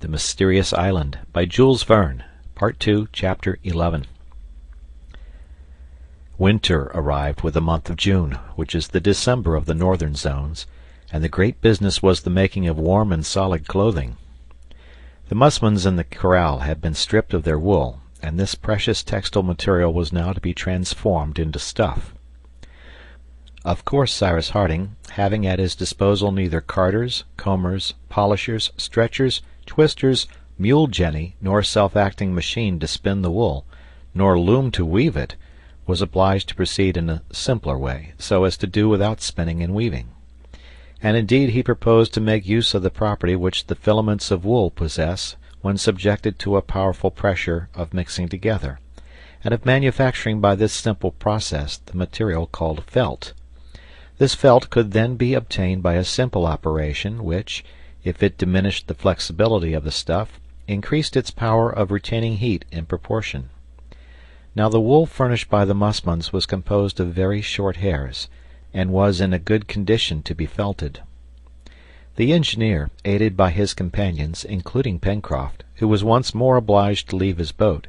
The Mysterious Island, by Jules Verne, Part 2, Chapter 11. Winter arrived with the month of June, which is the December of the northern zones, and the great business was the making of warm and solid clothing. The musmons in the corral had been stripped of their wool, and this precious textile material was now to be transformed into stuff. Of course Cyrus Harding, having at his disposal neither carders, combers, polishers, stretchers, twisters, mule jenny, nor self-acting machine to spin the wool, nor loom to weave it, was obliged to proceed in a simpler way, so as to do without spinning and weaving. And indeed he proposed to make use of the property which the filaments of wool possess when subjected to a powerful pressure of mixing together, and of manufacturing by this simple process the material called felt. This felt could then be obtained by a simple operation which, if it diminished the flexibility of the stuff, increased its power of retaining heat in proportion. Now the wool furnished by the musmons was composed of very short hairs, and was in a good condition to be felted. The engineer, aided by his companions, including Pencroft, who was once more obliged to leave his boat,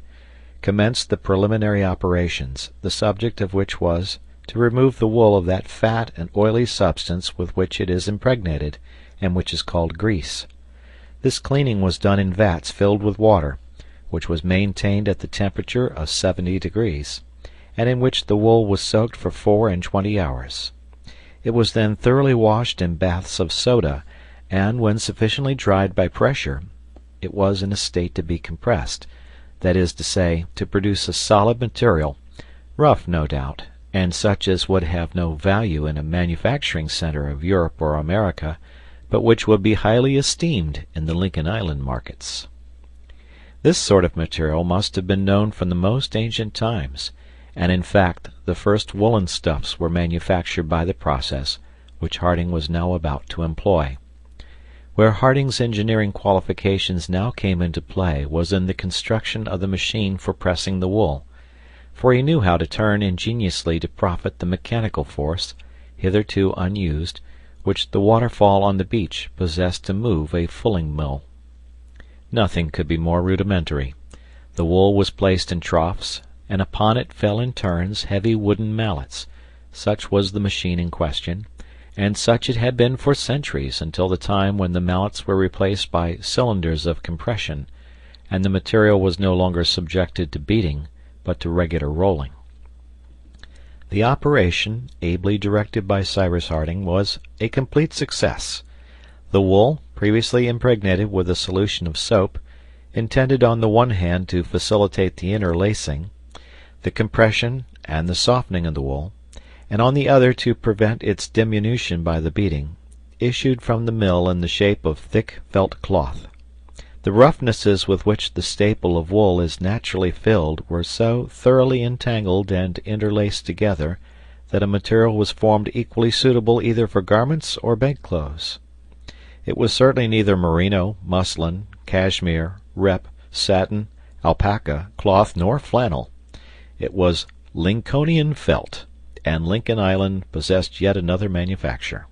commenced the preliminary operations, the subject of which was to remove the wool of that fat and oily substance with which it is impregnated, and which is called grease. This cleaning was done in vats filled with water, which was maintained at the temperature of 70 degrees, and in which the wool was soaked for 24 hours. It was then thoroughly washed in baths of soda, and, when sufficiently dried by pressure, it was in a state to be compressed, that is to say, to produce a solid material, rough no doubt, and such as would have no value in a manufacturing center of Europe or America, but which would be highly esteemed in the Lincoln Island markets. This sort of material must have been known from the most ancient times, and in fact the first woolen stuffs were manufactured by the process which Harding was now about to employ. Where Harding's engineering qualifications now came into play was in the construction of the machine for pressing the wool, for he knew how to turn ingeniously to profit the mechanical force, hitherto unused, which the waterfall on the beach possessed to move a fulling mill. Nothing could be more rudimentary. The wool was placed in troughs, and upon it fell in turns heavy wooden mallets. Such was the machine in question, and such it had been for centuries until the time when the mallets were replaced by cylinders of compression, and the material was no longer subjected to beating, but to regular rolling. The operation, ably directed by Cyrus Harding, was a complete success. The wool, previously impregnated with a solution of soap, intended on the one hand to facilitate the interlacing, the compression, and the softening of the wool, and on the other to prevent its diminution by the beating, issued from the mill in the shape of thick felt cloth. The roughnesses with which the staple of wool is naturally filled were so thoroughly entangled and interlaced together that a material was formed equally suitable either for garments or bedclothes. It was certainly neither merino, muslin, cashmere, rep, satin, alpaca, cloth, nor flannel. It was Lincolnian felt, and Lincoln Island possessed yet another manufacture.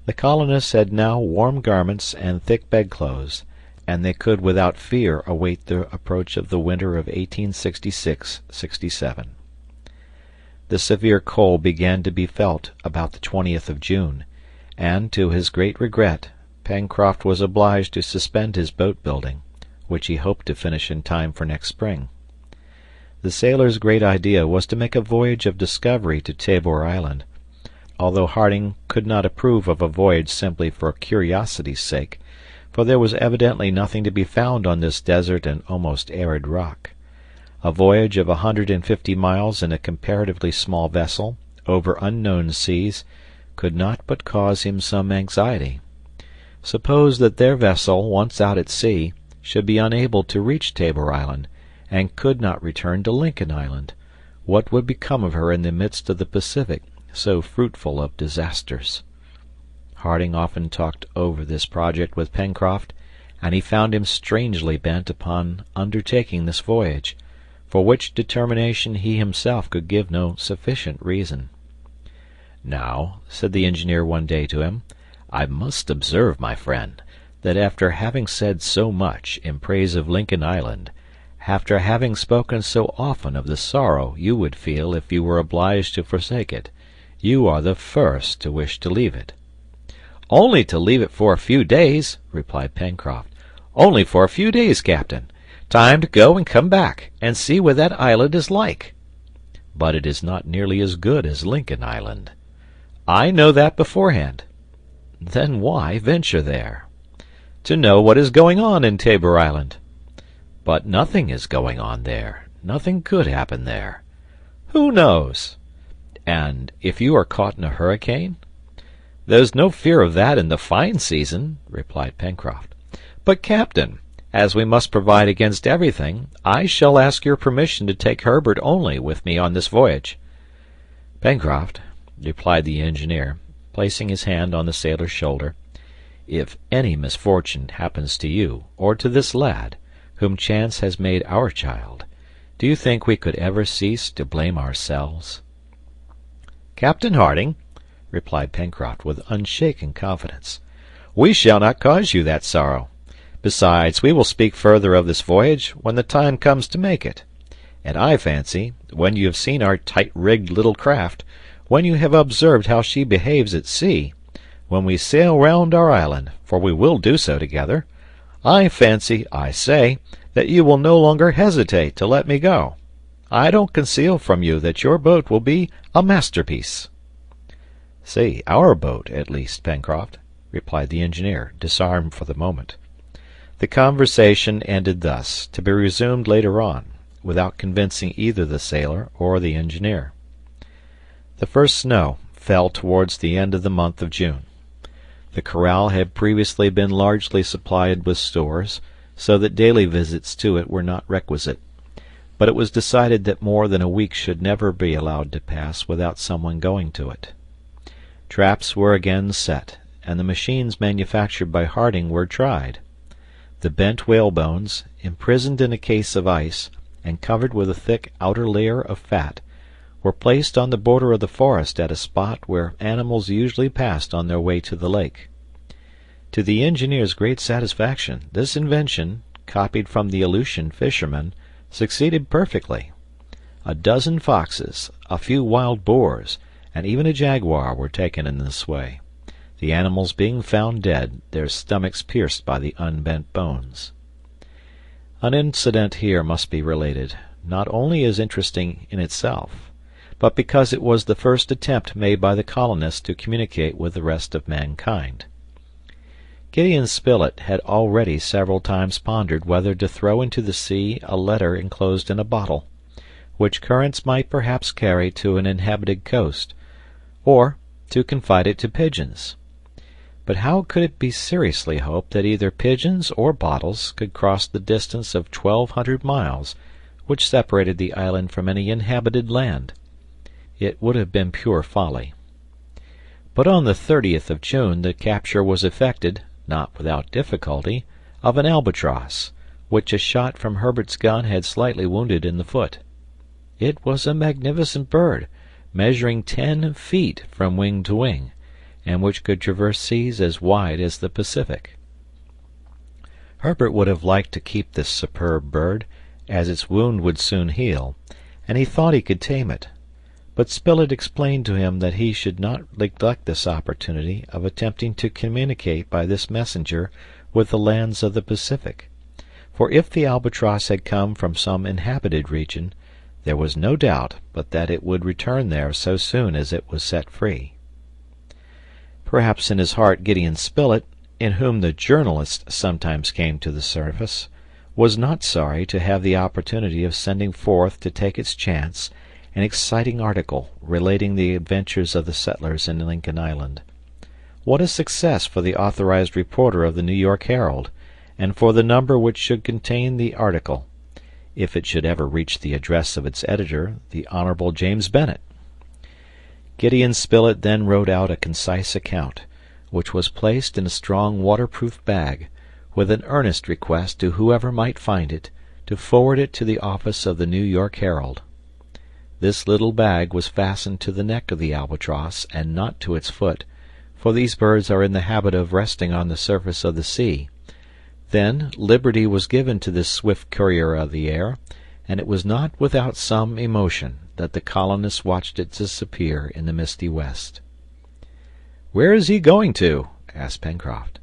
The colonists had now warm garments and thick bedclothes, and they could without fear await the approach of the winter of 1866-67. The severe cold began to be felt about the 20th of June, and, to his great regret, Pencroft was obliged to suspend his boat building, which he hoped to finish in time for next spring. The sailor's great idea was to make a voyage of discovery to Tabor Island, although Harding could not approve of a voyage simply for curiosity's sake, for there was evidently nothing to be found on this desert and almost arid rock. A voyage of 150 miles in a comparatively small vessel, over unknown seas, could not but cause him some anxiety. Suppose that their vessel, once out at sea, should be unable to reach Tabor Island, and could not return to Lincoln Island, what would become of her in the midst of the Pacific, so fruitful of disasters? Harding often talked over this project with Pencroft, and he found him strangely bent upon undertaking this voyage, for which determination he himself could give no sufficient reason. "Now," said the engineer one day to him, "I must observe, my friend, that after having said so much in praise of Lincoln Island, after having spoken so often of the sorrow you would feel if you were obliged to forsake it, you are the first to wish to leave it." "Only to leave it for a few days," replied Pencroft. "Only for a few days, Captain. Time to go and come back, and see what that island is like." "But it is not nearly as good as Lincoln Island." "I know that beforehand." "Then why venture there?" "To know what is going on in Tabor Island." "But nothing is going on there. Nothing could happen there." "Who knows?" "And if you are caught in a hurricane?" "There's no fear of that in the fine season," replied Pencroft. "But, Captain, as we must provide against everything, I shall ask your permission to take Herbert only with me on this voyage." "Pencroft," replied the engineer, placing his hand on the sailor's shoulder, "if any misfortune happens to you, or to this lad, whom chance has made our child, do you think we could ever cease to blame ourselves?" "Captain Harding," replied Pencroft with unshaken confidence, "we shall not cause you that sorrow. Besides, we will speak further of this voyage when the time comes to make it. And I fancy, when you have seen our tight-rigged little craft, when you have observed how she behaves at sea, when we sail round our island, for we will do so together, I fancy, I say, that you will no longer hesitate to let me go. I don't conceal from you that your boat will be a masterpiece." "Say our boat, at least, Pencroft," replied the engineer, disarmed for the moment. The conversation ended thus, to be resumed later on, without convincing either the sailor or the engineer. The first snow fell towards the end of the month of June. The corral had previously been largely supplied with stores, so that daily visits to it were not requisite, but it was decided that more than a week should never be allowed to pass without someone going to it. Traps were again set, and the machines manufactured by Harding were tried. The bent whalebones, imprisoned in a case of ice, and covered with a thick outer layer of fat, were placed on the border of the forest at a spot where animals usually passed on their way to the lake. To the engineer's great satisfaction, this invention, copied from the Aleutian fishermen, succeeded perfectly. A dozen foxes, a few wild boars, and even a jaguar were taken in this way, the animals being found dead, their stomachs pierced by the unbent bones. An incident here must be related, not only as interesting in itself, but because it was the first attempt made by the colonists to communicate with the rest of mankind. Gideon Spilett had already several times pondered whether to throw into the sea a letter enclosed in a bottle, which currents might perhaps carry to an inhabited coast, or to confide it to pigeons. But how could it be seriously hoped that either pigeons or bottles could cross the distance of 1,200 miles, which separated the island from any inhabited land? It would have been pure folly. But on the 30th of June the capture was effected, not without difficulty, of an albatross, which a shot from Herbert's gun had slightly wounded in the foot. It was a magnificent bird, measuring 10 feet from wing to wing, and which could traverse seas as wide as the Pacific. Herbert would have liked to keep this superb bird, as its wound would soon heal, and he thought he could tame it. But Spilett explained to him that he should not neglect this opportunity of attempting to communicate by this messenger with the lands of the Pacific, for if the albatross had come from some inhabited region, there was no doubt but that it would return there so soon as it was set free. Perhaps in his heart Gideon Spilett, in whom the journalist sometimes came to the surface, was not sorry to have the opportunity of sending forth to take its chance an exciting article relating the adventures of the settlers in Lincoln Island. What a success for the authorized reporter of the New York Herald, and for the number which should contain the article, if it should ever reach the address of its editor, the Honorable James Bennet. Gideon Spilett then wrote out a concise account, which was placed in a strong waterproof bag, with an earnest request to whoever might find it to forward it to the office of the New York Herald. This little bag was fastened to the neck of the albatross and not to its foot, for these birds are in the habit of resting on the surface of the sea, Then liberty was given to this swift courier of the air, and it was not without some emotion that the colonists watched it disappear in the misty west. "Where is he going to?" asked Pencroft.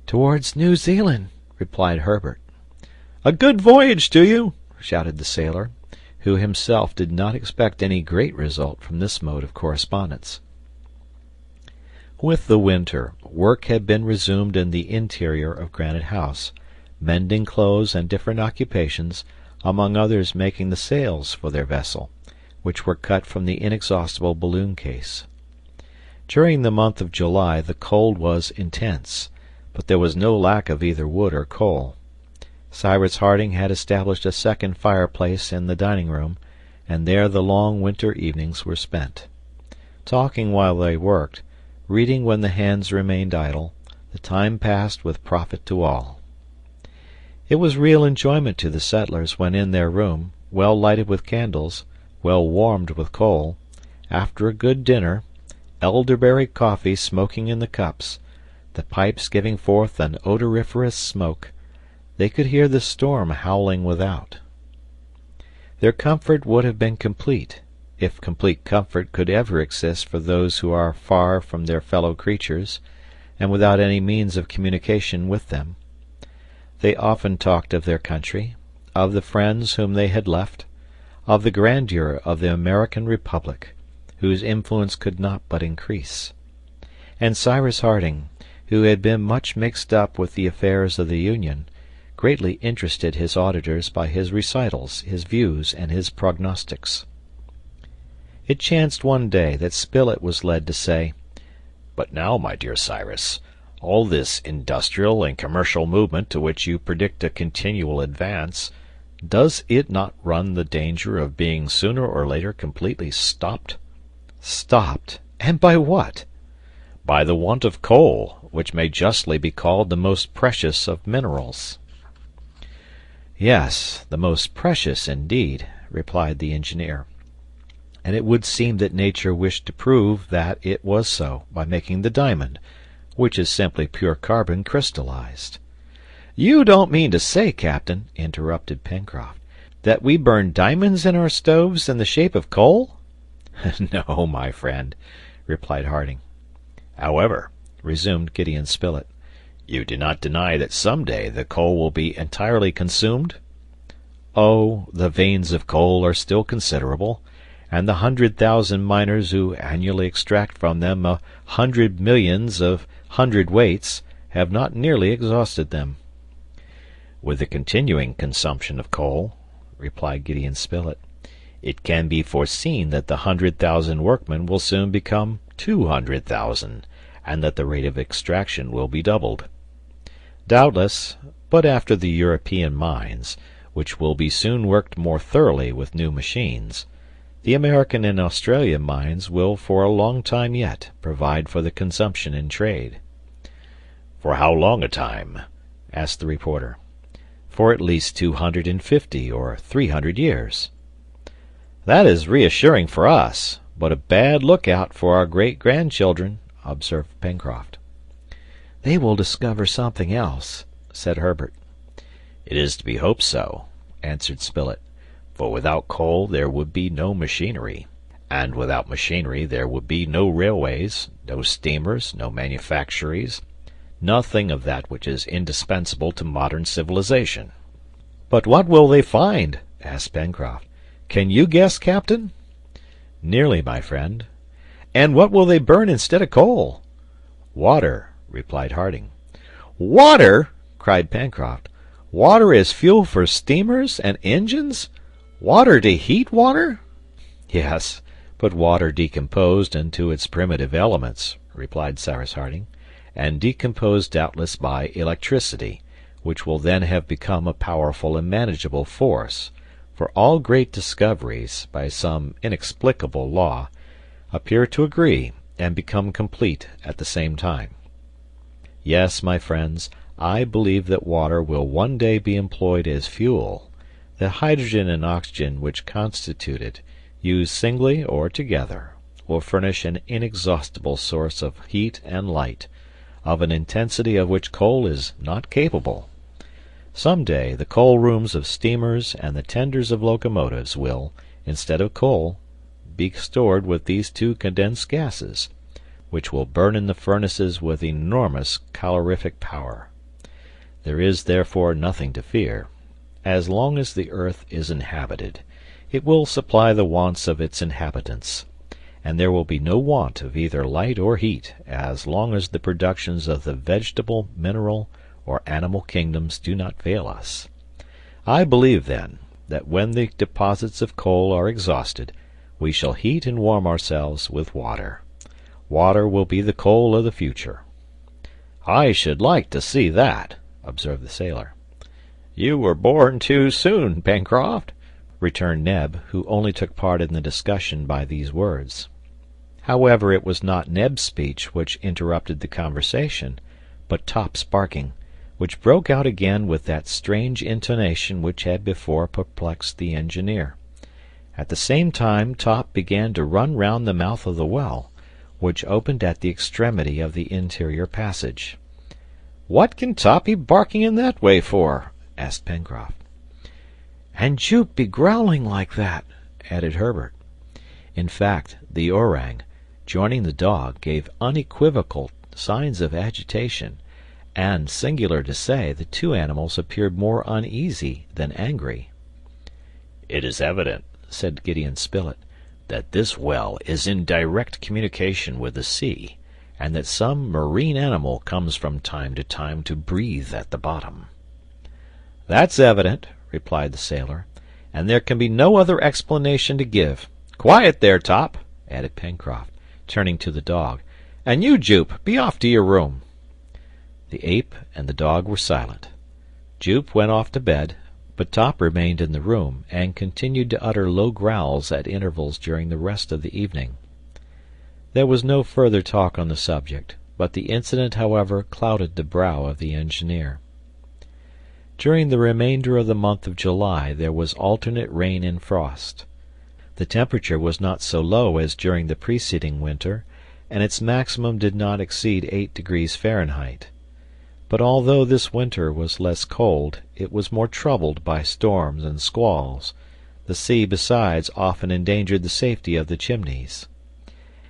"Towards New Zealand," replied Herbert. "A good voyage to you!" shouted the sailor, who himself did not expect any great result from this mode of correspondence. With the winter, work had been resumed in the interior of Granite House, mending clothes and different occupations, among others making the sails for their vessel, which were cut from the inexhaustible balloon case. During the month of July the cold was intense, but there was no lack of either wood or coal. Cyrus Harding had established a second fireplace in the dining-room, and there the long winter evenings were spent. Talking while they worked, reading when the hands remained idle, the time passed with profit to all. It was real enjoyment to the settlers when in their room, well lighted with candles, well warmed with coal, after a good dinner, elderberry coffee smoking in the cups, the pipes giving forth an odoriferous smoke, they could hear the storm howling without. Their comfort would have been complete, if complete comfort could ever exist for those who are far from their fellow creatures, and without any means of communication with them. They often talked of their country, of the friends whom they had left, of the grandeur of the American Republic, whose influence could not but increase. And Cyrus Harding, who had been much mixed up with the affairs of the Union, greatly interested his auditors by his recitals, his views, and his prognostics. It chanced one day that Spilett was led to say, "But now, my dear Cyrus, all this industrial and commercial movement to which you predict a continual advance, does it not run the danger of being sooner or later completely stopped?" "Stopped? And by what?" "By the want of coal, which may justly be called the most precious of minerals." "Yes, the most precious indeed," replied the engineer. "And it would seem that nature wished to prove that it was so by making the diamond, which is simply pure carbon crystallized." "You don't mean to say, Captain," interrupted Pencroft, "that we burn diamonds in our stoves in the shape of coal?" "No, my friend," replied Harding. "However," resumed Gideon Spilett, "you do not deny that some day the coal will be entirely consumed?" "Oh, the veins of coal are still considerable, and the 100,000 miners who annually extract from them 100 millions of hundredweights have not nearly exhausted them." "With the continuing consumption of coal," replied Gideon Spilett, "it can be foreseen that the 100,000 workmen will soon become 200,000, and that the rate of extraction will be doubled." "Doubtless, but after the European mines, which will be soon worked more thoroughly with new machines, the American and Australian mines will for a long time yet provide for the consumption in trade." "For how long a time?" asked the reporter. "For at least 250 or 300 years." "That is reassuring for us, but a bad lookout for our great-grandchildren," observed Pencroft. "They will discover something else," said Herbert. "It is to be hoped so," answered Spilett, "for without coal there would be no machinery, and without machinery there would be no railways, no steamers, no manufactories, nothing of that which is indispensable to modern civilization." "But what will they find?" asked Pencroft. "Can you guess, Captain?" "Nearly, my friend." "And what will they burn instead of coal?" "Water," replied Harding. "Water!" cried Pencroft. "Water as fuel for steamers and engines? Water to heat water?" "Yes, but water decomposed into its primitive elements," replied Cyrus Harding, "and decomposed doubtless by electricity, which will then have become a powerful and manageable force, for all great discoveries, by some inexplicable law, appear to agree and become complete at the same time. Yes, my friends, I believe that water will one day be employed as fuel. The hydrogen and oxygen which constitute it, used singly or together, will furnish an inexhaustible source of heat and light, of an intensity of which coal is not capable. Some day the coal rooms of steamers and the tenders of locomotives will, instead of coal, be stored with these two condensed gases, which will burn in the furnaces with enormous calorific power. There is therefore nothing to fear. As long as the earth is inhabited, it will supply the wants of its inhabitants, and there will be no want of either light or heat as long as the productions of the vegetable, mineral, or animal kingdoms do not fail us. I believe, then, that when the deposits of coal are exhausted, we shall heat and warm ourselves with water. Water will be the coal of the future." "I should like to see that," observed the sailor. "You were born too soon, Pencroft," returned Neb, who only took part in the discussion by these words. However, it was not Neb's speech which interrupted the conversation, but Top's barking, which broke out again with that strange intonation which had before perplexed the engineer. At the same time Top began to run round the mouth of the well, which opened at the extremity of the interior passage. "What can Top be barking in that way for?" asked Pencroft. "And Jup be growling like that," added Herbert. In fact, the orang, joining the dog, gave unequivocal signs of agitation, and, singular to say, the two animals appeared more uneasy than angry. "It is evident," said Gideon Spilett, "that this well is in direct communication with the sea, and that some marine animal comes from time to time to breathe at the bottom." "That's evident," replied the sailor, "and there can be no other explanation to give. Quiet there, Top," added Pencroft, turning to the dog, "and you, Jup, be off to your room." The ape and the dog were silent. Jup went off to bed, but Top remained in the room, and continued to utter low growls at intervals during the rest of the evening. There was no further talk on the subject, but the incident, however, clouded the brow of the engineer. During the remainder of the month of July there was alternate rain and frost. The temperature was not so low as during the preceding winter, and its maximum did not exceed 8 degrees Fahrenheit. But although this winter was less cold, it was more troubled by storms and squalls. The sea, besides, often endangered the safety of the chimneys.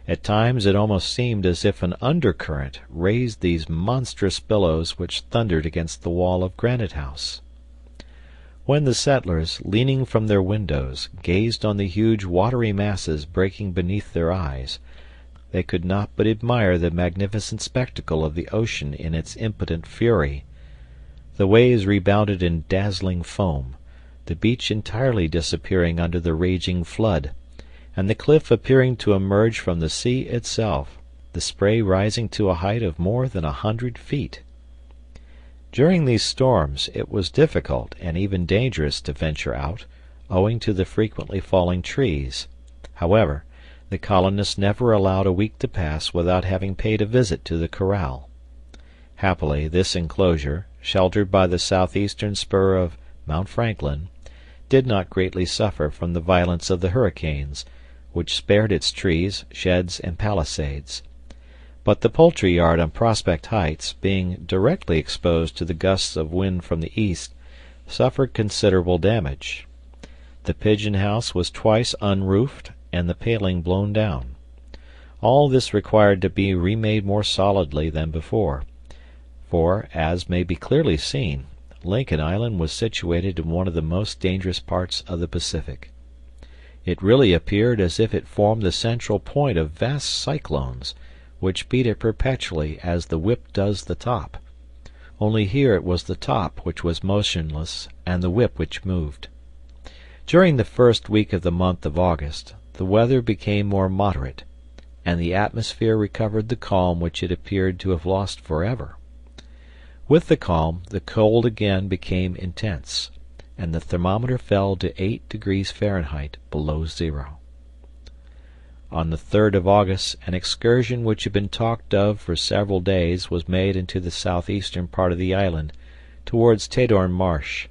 At times it almost seemed as if an undercurrent raised these monstrous billows which thundered against the wall of Granite House. When the settlers, leaning from their windows, gazed on the huge watery masses breaking beneath their eyes, they could not but admire the magnificent spectacle of the ocean in its impotent fury. The waves rebounded in dazzling foam, the beach entirely disappearing under the raging flood, and the cliff appearing to emerge from the sea itself, the spray rising to a height of more than 100 feet. During these storms it was difficult and even dangerous to venture out, owing to the frequently falling trees. However, the colonists never allowed a week to pass without having paid a visit to the corral. Happily, this enclosure, sheltered by the southeastern spur of Mount Franklin, did not greatly suffer from the violence of the hurricanes, which spared its trees, sheds, and palisades. But the poultry yard on Prospect Heights, being directly exposed to the gusts of wind from the east, suffered considerable damage. The pigeon house was twice unroofed and the paling blown down. All this required to be remade more solidly than before, for, as may be clearly seen, Lincoln Island was situated in one of the most dangerous parts of the Pacific. It really appeared as if it formed the central point of vast cyclones, which beat it perpetually as the whip does the top. Only here it was the top which was motionless and the whip which moved. During the first week of the month of August, the weather became more moderate, and the atmosphere recovered the calm which it appeared to have lost forever. With the calm, the cold again became intense, and the thermometer fell to 8 degrees Fahrenheit below zero. On the 3rd of August, an excursion which had been talked of for several days was made into the southeastern part of the island, towards Tadorn Marsh.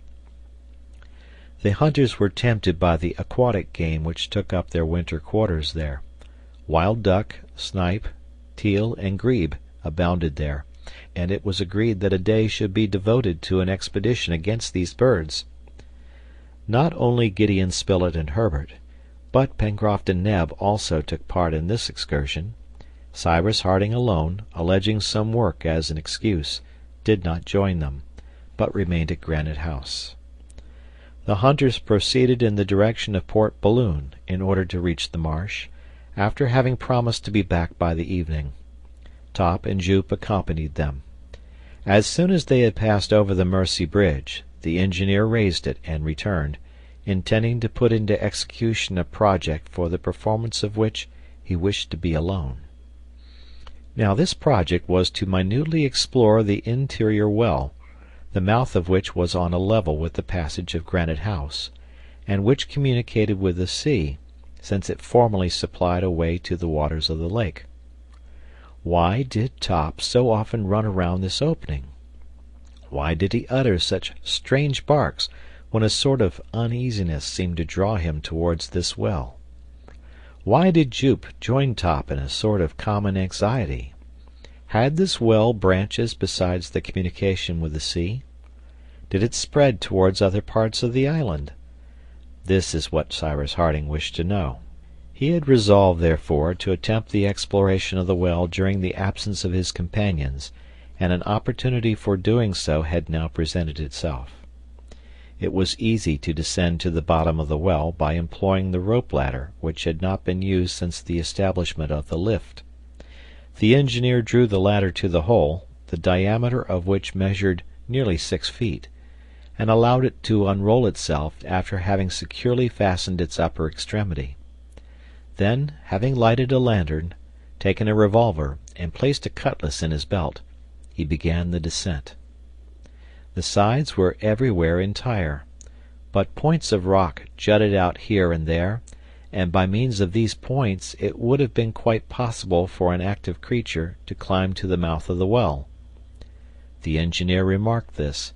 The hunters were tempted by the aquatic game which took up their winter quarters there. Wild duck, snipe, teal, and grebe abounded there, and it was agreed that a day should be devoted to an expedition against these birds. Not only Gideon Spilett and Herbert, but Pencroft and Neb also took part in this excursion. Cyrus Harding alone, alleging some work as an excuse, did not join them, but remained at Granite House. The hunters proceeded in the direction of Port Balloon in order to reach the marsh, after having promised to be back by the evening. Top and Jup accompanied them. As soon as they had passed over the Mercy Bridge, the engineer raised it and returned, intending to put into execution a project for the performance of which he wished to be alone. Now this project was to minutely explore the interior well, the mouth of which was on a level with the passage of Granite House, and which communicated with the sea, since it formerly supplied a way to the waters of the lake. Why did Top so often run around this opening? Why did he utter such strange barks when a sort of uneasiness seemed to draw him towards this well? Why did Jup join Top in a sort of common anxiety? Had this well branches besides the communication with the sea? Did it spread towards other parts of the island? This is what Cyrus Harding wished to know. He had resolved, therefore, to attempt the exploration of the well during the absence of his companions, and an opportunity for doing so had now presented itself. It was easy to descend to the bottom of the well by employing the rope ladder, which had not been used since the establishment of the lift. The engineer drew the ladder to the hole, the diameter of which measured nearly 6 feet, and allowed it to unroll itself after having securely fastened its upper extremity. Then, having lighted a lantern, taken a revolver, and placed a cutlass in his belt, he began the descent. The sides were everywhere entire, but points of rock jutted out here and there, and by means of these points it would have been quite possible for an active creature to climb to the mouth of the well. The engineer remarked this,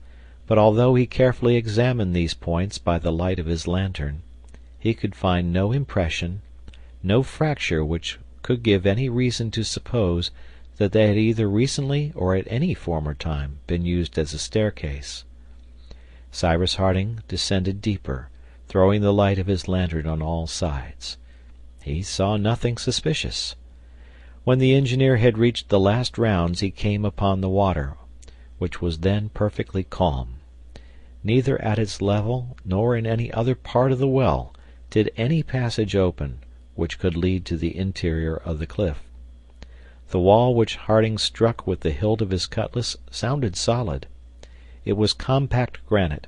but although he carefully examined these points by the light of his lantern, he could find no impression, no fracture which could give any reason to suppose that they had either recently or at any former time been used as a staircase. Cyrus Harding descended deeper, throwing the light of his lantern on all sides. He saw nothing suspicious. When the engineer had reached the last rounds he came upon the water, which was then perfectly calm. Neither at its level nor in any other part of the well did any passage open which could lead to the interior of the cliff. The wall which Harding struck with the hilt of his cutlass sounded solid. It was compact granite,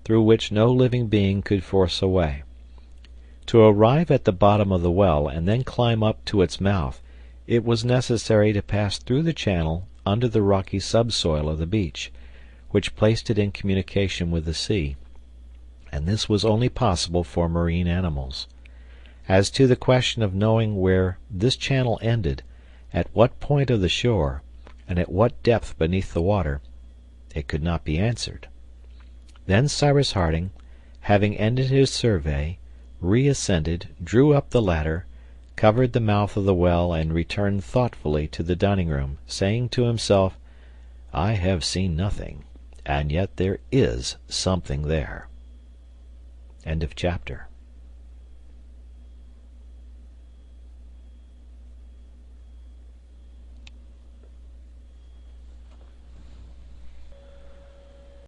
through which no living being could force a way. To arrive at the bottom of the well and then climb up to its mouth, it was necessary to pass through the channel under the rocky subsoil of the beach, which placed it in communication with the sea, and this was only possible for marine animals. As to the question of knowing where this channel ended, at what point of the shore, and at what depth beneath the water, it could not be answered. Then Cyrus Harding, having ended his survey, reascended, drew up the ladder, covered the mouth of the well, and returned thoughtfully to the dining-room, saying to himself, "I have seen nothing, and yet there is something there." End of chapter.